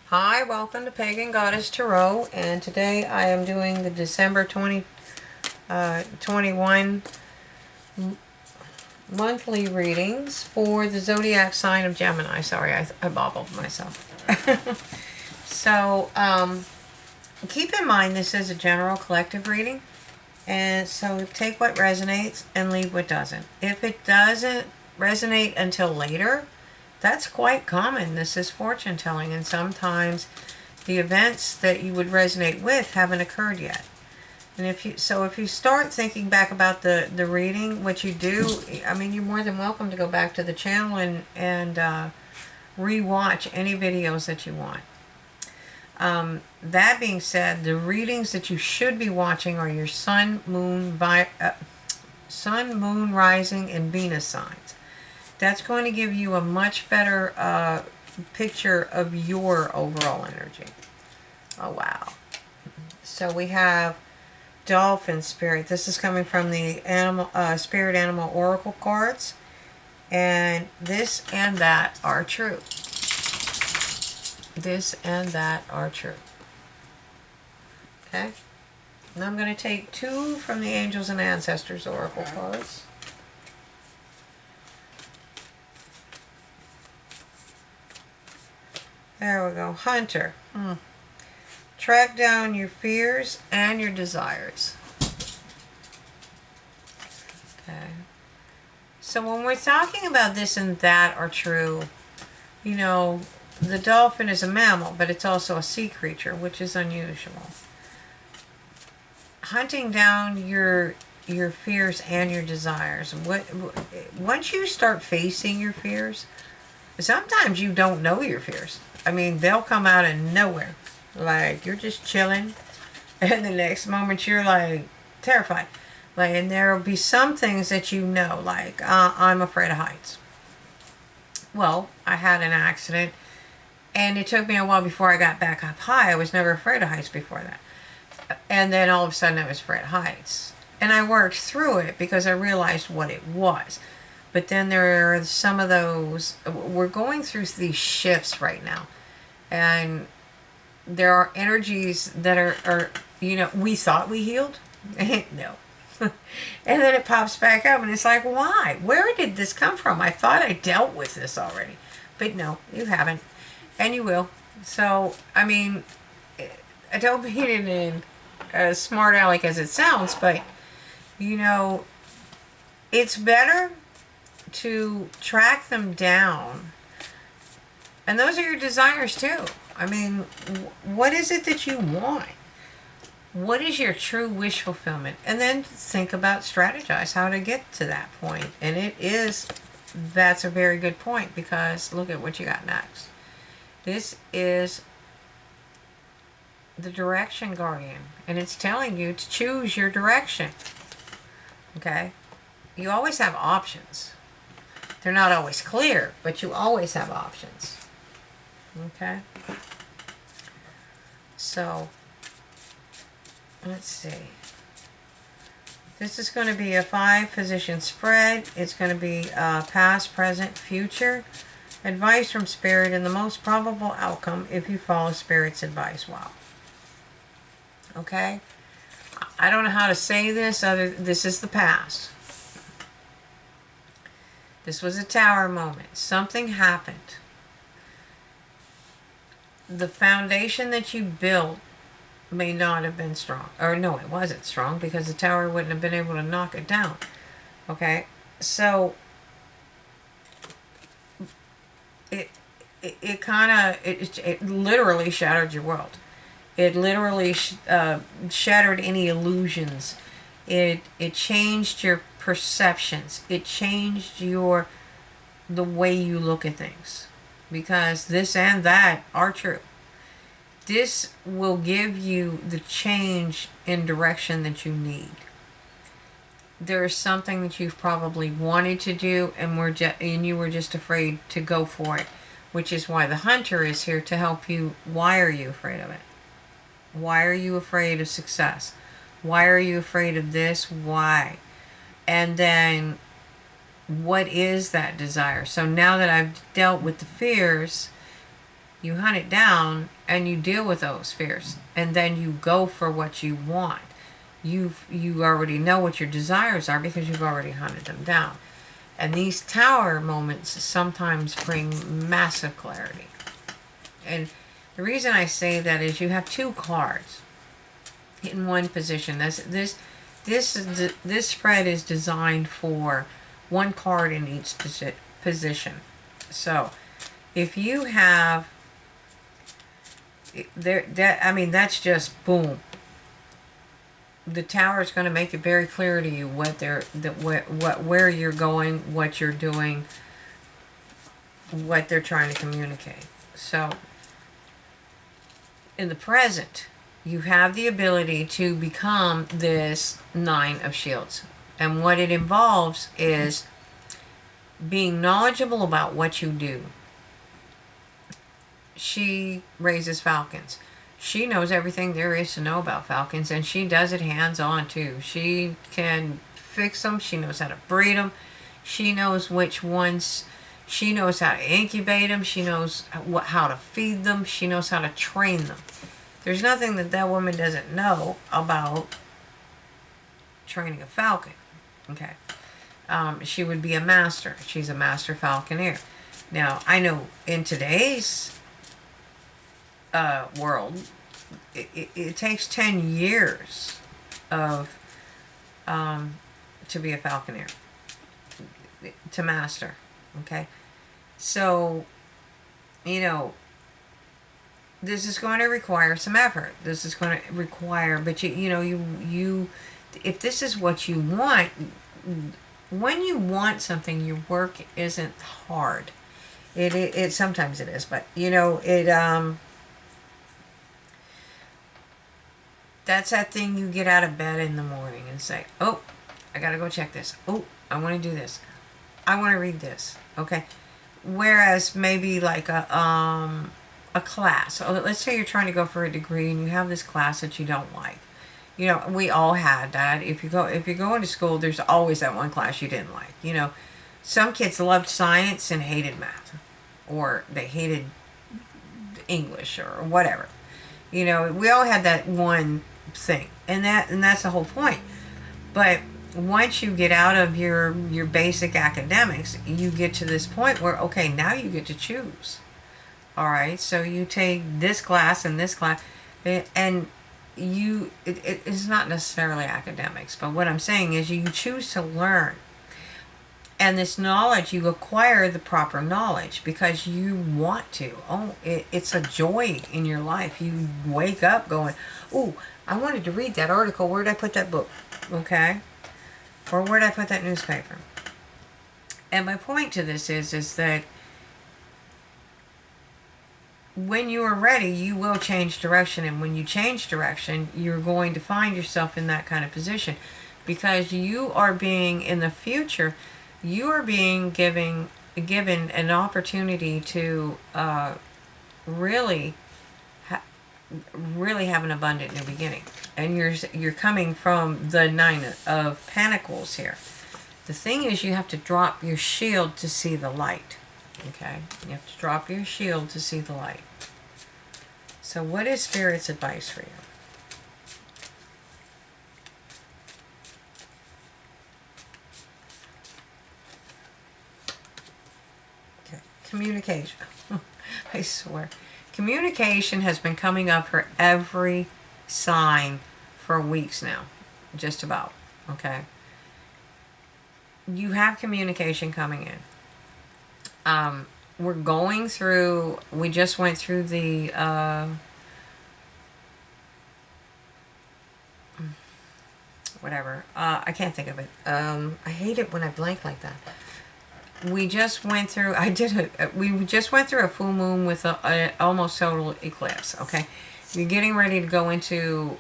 Hi, welcome to Pagan Goddess Tarot, and today I am doing the December 2021 monthly readings for the zodiac sign of Gemini. Sorry, I bobbled myself. So, keep in mind this is a general collective reading, and so take what resonates and leave what doesn't. If it doesn't resonate until later, that's quite common. This is fortune telling, and sometimes the events that you would resonate with haven't occurred yet. And if you start thinking back about the reading, what you do, I mean, you're more than welcome to go back to the channel and re-watch any videos that you want. That being said, the readings that you should be watching are your sun, moon, rising, and Venus signs. That's going to give you a much better picture of your overall energy. Oh, wow. So we have Dolphin Spirit. This is coming from the Spirit Animal Oracle cards. And this and that are true. This and that are true. Okay? And I'm going to take two from the Angels and Ancestors Oracle cards. There we go. Hunter. Track down your fears and your desires. Okay. So when we're talking about this and that are true, you know, the dolphin is a mammal, but it's also a sea creature, which is unusual. Hunting down your fears and your desires. Once you start facing your fears, sometimes you don't know your fears. I mean, they'll come out of nowhere. Like, you're just chilling, and the next moment you're, like, terrified. Like, and there'll be some things that you know, like, I'm afraid of heights. Well, I had an accident, and it took me a while before I got back up high. I was never afraid of heights before that. And then all of a sudden I was afraid of heights. And I worked through it because I realized what it was. But then there are some of those, we're going through these shifts right now. And there are energies that are you know, we thought we healed. No. And then it pops back up and it's like, why? Where did this come from? I thought I dealt with this already. But no, you haven't. And you will. So, I mean, I don't mean it in as smart aleck as it sounds, but, you know, it's better to track them down. And those are your desires too. I mean, what is it that you want? What is your true wish fulfillment? And then think about, strategize how to get to that point. And that's a very good point, because look at what you got next. This is the Direction Guardian. And it's telling you to choose your direction. Okay? You always have options. They're not always clear, but you always have options. Okay? So, let's see. This is going to be a 5-position spread. It's going to be past, present, future. Advice from Spirit and the most probable outcome if you follow Spirit's advice. Wow. Okay? I don't know how to say this. This is the past. This was a tower moment. Something happened. The foundation that you built may not have been strong. Or no, it wasn't strong, because the tower wouldn't have been able to knock it down. Okay? So, it literally shattered your world. It literally shattered any illusions. It changed your perceptions. It changed the way you look at things. Because this and that are true. This will give you the change in direction that you need. There is something that you've probably wanted to do, and you were just afraid to go for it, which is why the Hunter is here to help you. Why are you afraid of it? Why are you afraid of success? Why are you afraid of this? Why? And then, what is that desire? So now that I've dealt with the fears, You hunt it down and you deal with those fears, and then you go for what you want. You already know what your desires are because you've already hunted them down. And these tower moments sometimes bring massive clarity. And the reason I say that is you have two cards in one position. This spread is designed for one card in each position. So if you have that's just boom. The tower is going to make it very clear to you where you're going, what you're doing, what they're trying to communicate. So in the present, you have the ability to become this Nine of Shields. And what it involves is being knowledgeable about what you do. She raises falcons. She knows everything there is to know about falcons, and she does it hands-on too. She can fix them. She knows how to breed them. She knows which ones. She knows how to incubate them. She knows how to feed them. She knows how to train them. There's nothing that woman doesn't know about training a falcon. Okay. She would be a master. She's a master falconer. Now, I know in today's world, it takes 10 years of to be a falconer, to master. Okay. So, this is going to require some effort. This is going to require, but you if this is what you want, when you want something, your work isn't hard. It sometimes it is, but that's that thing you get out of bed in the morning and say, oh, I gotta go check this. Oh, I want to do this. I want to read this. Okay. Whereas maybe like a class. So let's say you're trying to go for a degree and you have this class that you don't like. We all had that. If you're going to school, there's always that one class you didn't like. Some kids loved science and hated math, or they hated English or whatever. We all had that one thing, and that's the whole point. But once you get out of your basic academics, you get to this point where, okay, now you get to choose. All right, so you take this class and this class, and it is not necessarily academics, but what I'm saying is you choose to learn. And this knowledge, you acquire the proper knowledge because you want to. Oh, it's a joy in your life. You wake up going, oh, I wanted to read that article. Where did I put that book? Okay. Or where did I put that newspaper? And my point to this is that when you are ready, you will change direction. And when you change direction, you're going to find yourself in that kind of position. Because you are being, in the future, you are being given an opportunity to really have an abundant new beginning. And you're coming from the Nine of Pentacles here. The thing is, you have to drop your shield to see the light. Okay? You have to drop your shield to see the light. So what is Spirit's advice for you? Communication. I swear. Communication has been coming up for every sign for weeks now. Just about. Okay? You have communication coming in. We're going through... We just went through the... whatever. I can't think of it. I hate it when I blank like that. We just went through, we just went through a full moon with a almost total eclipse, okay? You're getting ready to go into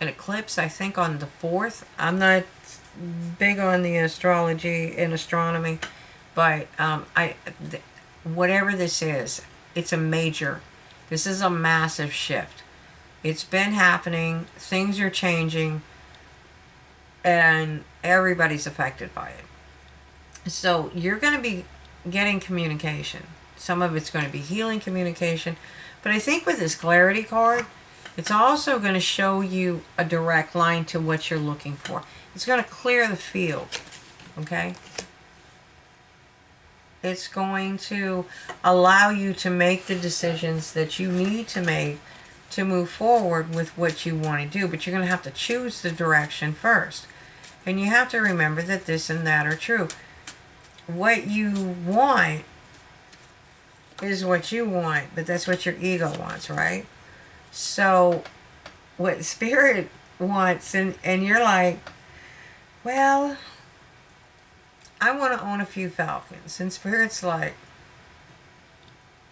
an eclipse, I think, on the 4th. I'm not big on the astrology and astronomy, but whatever this is, it's this is a massive shift. It's been happening, things are changing, and everybody's affected by it. So you're going to be getting communication. Some of it's going to be healing communication. But I think with this clarity card, it's also going to show you a direct line to what you're looking for. It's going to clear the field, okay? It's going to allow you to make the decisions that you need to make to move forward with what you want to do. But you're going to have to choose the direction first. And you have to remember that this and that are true. What you want is what you want, but that's what your ego wants, right? So what Spirit wants, and you're like, well, I want to own a few falcons. And Spirit's like,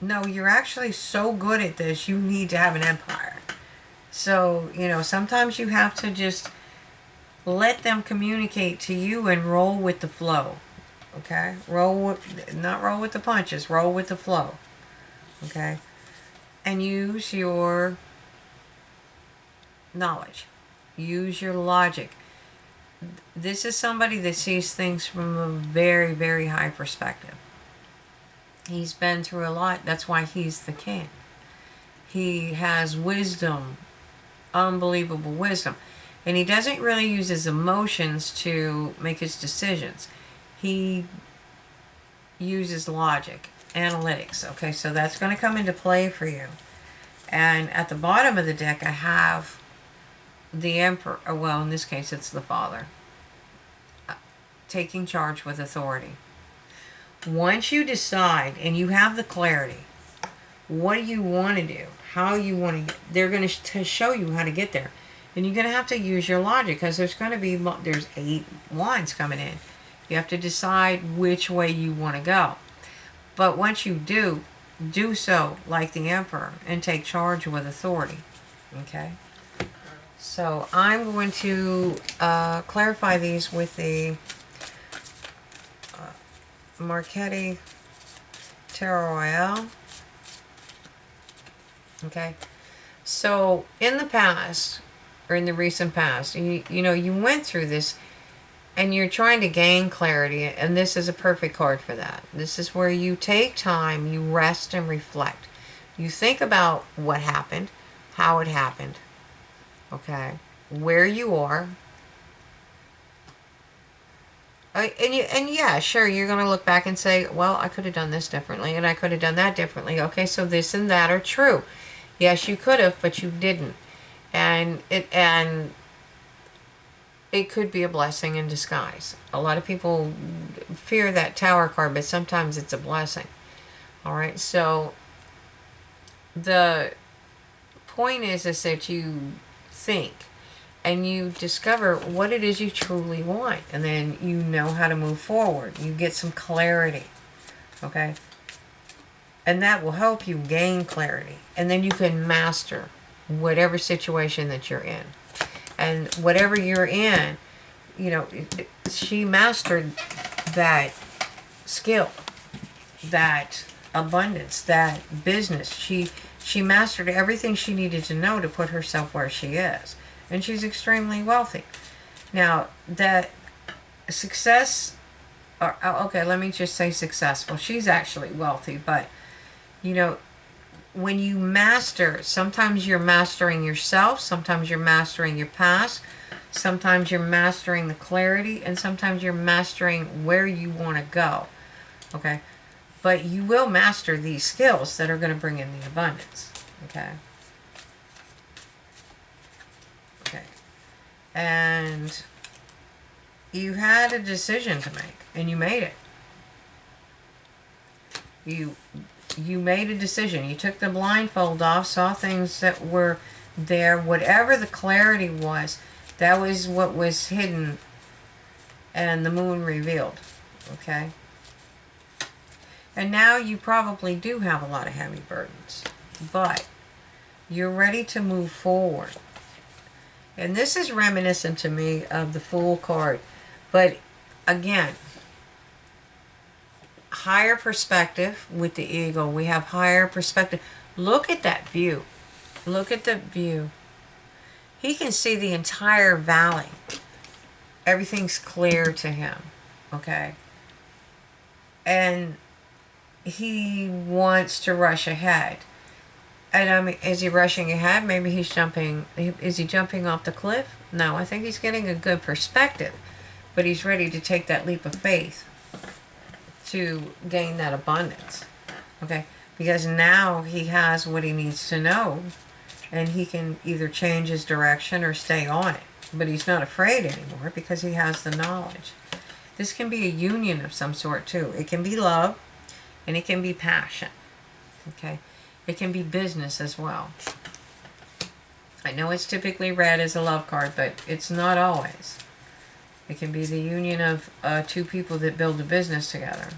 no, you're actually so good at this, you need to have an empire. So, you know, sometimes you have to just let them communicate to you and roll with the flow. Okay? Not roll with the punches, roll with the flow. Okay? And use your knowledge. Use your logic. This is somebody that sees things from a very, very high perspective. He's been through a lot. That's why he's the king. He has wisdom, unbelievable wisdom. And he doesn't really use his emotions to make his decisions. He uses logic, analytics. Okay, so that's going to come into play for you. And at the bottom of the deck, I have the Emperor. Well, in this case, it's the Father. Taking charge with authority. Once you decide and you have the clarity, what do you want to do? How you want to, they're going to show you how to get there. And you're going to have to use your logic because there's 8 wands coming in. You have to decide which way you want to go. But once you do so like the Emperor and take charge with authority. Okay? So I'm going to clarify these with the Marchetti Tarot Royale. Okay? So in the past, or in the recent past, you know, you went through this and you're trying to gain clarity, and this is a perfect card for that. This is where you take time, you rest and reflect. You think about what happened, how it happened, okay, where you are. And yeah, sure, you're going to look back and say, well, I could have done this differently, and I could have done that differently. Okay, so this and that are true. Yes, you could have, but you didn't. And it could be a blessing in disguise. A lot of people fear that Tower card, but sometimes it's a blessing. All right, so the point is that you think and you discover what it is you truly want, and then you know how to move forward. You get some clarity, okay? And that will help you gain clarity, and then you can master whatever situation that you're in. And whatever you're in, you know, she mastered that skill, that abundance, that business. She mastered everything she needed to know to put herself where she is. And she's extremely wealthy. Now, that success, or okay, let me just say successful. She's actually wealthy, but, you know, when you master, sometimes you're mastering yourself, sometimes you're mastering your past, sometimes you're mastering the clarity, and sometimes you're mastering where you want to go, okay? But you will master these skills that are going to bring in the abundance, okay? Okay. And you had a decision to make, and you made it. You made a decision. You took the blindfold off, saw things that were there. Whatever the clarity was, that was what was hidden, and the moon revealed. Okay? And now you probably do have a lot of heavy burdens, but you're ready to move forward. And this is reminiscent to me of the Fool card. But again, higher perspective with the eagle. We have higher perspective. Look at that view. Look at the view. He can see the entire valley. Everything's clear to him. Okay? And he wants to rush ahead. And I mean, is he rushing ahead? Maybe he's jumping. Is he jumping off the cliff? No, I think he's getting a good perspective. But he's ready to take that leap of faith to gain that abundance. Okay? Because now he has what he needs to know. And he can either change his direction or stay on it. But he's not afraid anymore because he has the knowledge. This can be a union of some sort too. It can be love and it can be passion. Okay? It can be business as well. I know it's typically read as a love card, but it's not always. It can be the union of two people that build a business together.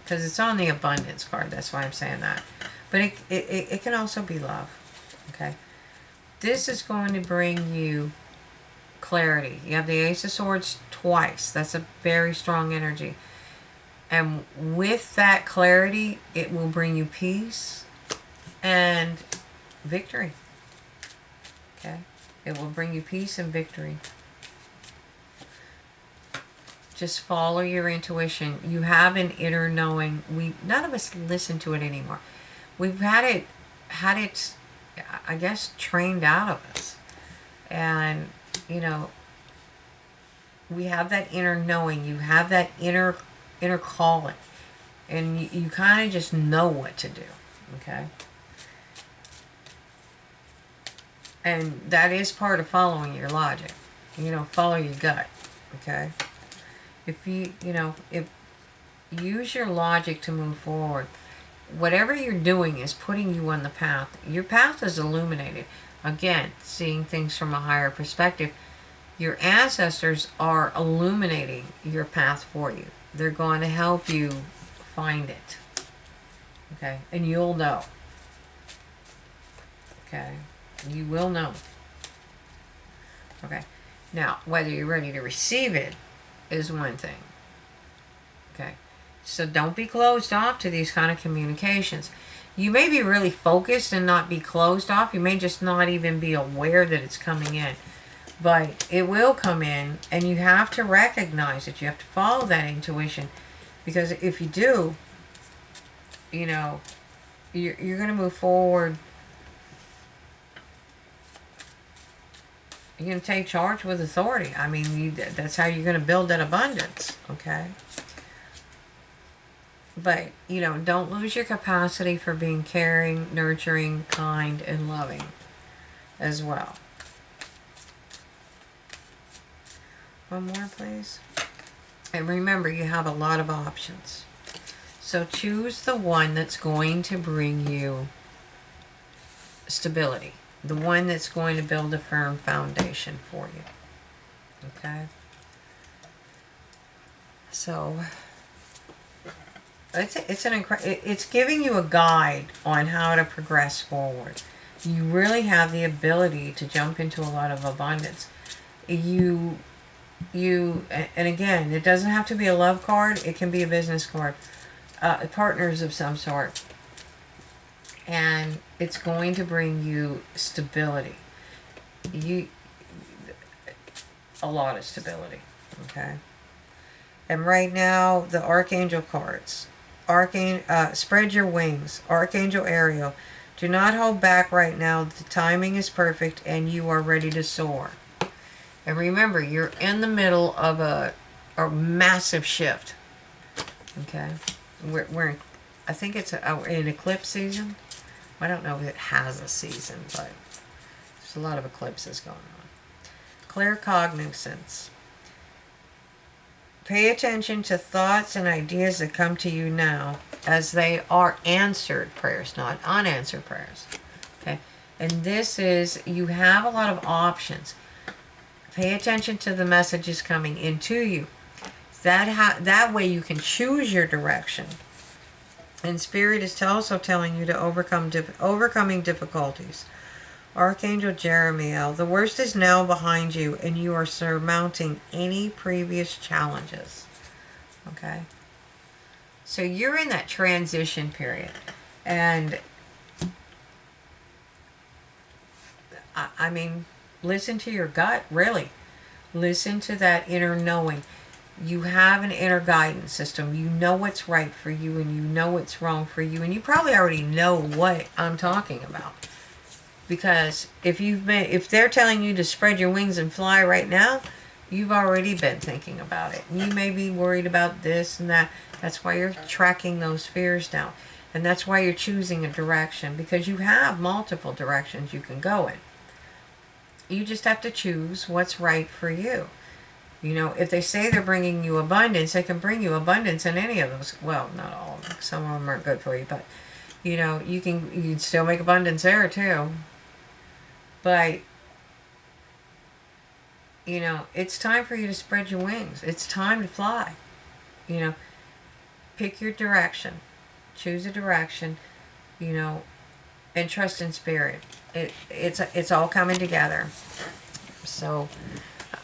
Because it's on the abundance card. That's why I'm saying that. But it can also be love. Okay? This is going to bring you clarity. You have the Ace of Swords twice. That's a very strong energy. And with that clarity, it will bring you peace and victory. Okay? It will bring you peace and victory. Just follow your intuition. You have an inner knowing. None of us listen to it anymore. We've had it, I guess, trained out of us. And, you know, we have that inner knowing. You have that inner calling. And you kind of just know what to do. Okay? And that is part of following your logic. You know, follow your gut. Okay? If use your logic to move forward. Whatever you're doing is putting you on the path. Your path is illuminated. Again, seeing things from a higher perspective. Your ancestors are illuminating your path for you. They're going to help you find it. Okay? And you'll know. Okay? You will know. Okay? Now, whether you're ready to receive it is one thing. Okay? So don't be closed off to these kind of communications. You may be really focused and not be closed off. You may just not even be aware that it's coming in. But it will come in, and you have to recognize it. You have to follow that intuition. Because if you do, you know, you're going to move forward. You're going to take charge with authority. I mean, that's how you're going to build that abundance. Okay? But, you know, don't lose your capacity for being caring, nurturing, kind, and loving as well. One more, please. And remember, you have a lot of options. So choose the one that's going to bring you stability. The one that's going to build a firm foundation for you. Okay? So it's giving you a guide on how to progress forward. You really have the ability to jump into a lot of abundance. And again, it doesn't have to be a love card. It can be a business card. Partners of some sort. And it's going to bring you stability. A lot of stability. Okay? And right now, the Archangel cards. Spread your wings. Archangel Ariel. Do not hold back right now. The timing is perfect and you are ready to soar. And remember, you're in the middle of a massive shift. Okay? I think it's an eclipse season. I don't know if it has a season, but there's a lot of eclipses going on. Clear cognizance. Pay attention to thoughts and ideas that come to you now, as they are answered prayers, not unanswered prayers. Okay? And this is, you have a lot of options. Pay attention to the messages coming into you. That way you can choose your direction. And Spirit is also telling you to overcoming difficulties. Archangel Jeremiel, the worst is now behind you and you are surmounting any previous challenges. Okay? So you're in that transition period. And I mean, listen to your gut, really. Listen to that inner knowing. You have an inner guidance system. You know what's right for you and you know what's wrong for you. And you probably already know what I'm talking about. Because if they're telling you to spread your wings and fly right now, you've already been thinking about it. You may be worried about this and that. That's why you're tracking those fears down. And that's why you're choosing a direction, because you have multiple directions you can go in. You just have to choose what's right for you. You know, if they say they're bringing you abundance, they can bring you abundance in any of those. Well, not all of them. Some of them aren't good for you, but you know, you can still make abundance there too. But you know, it's time for you to spread your wings. It's time to fly. You know, pick your direction. Choose a direction, you know, and trust in spirit. It's all coming together. So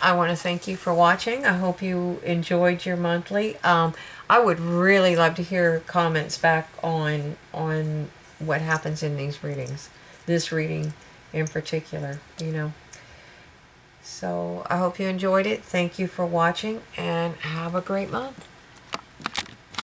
I want to thank you for watching. I hope you enjoyed your monthly. I would really love to hear comments back on what happens in these readings. This reading in particular, you know. So I hope you enjoyed it. Thank you for watching and have a great month.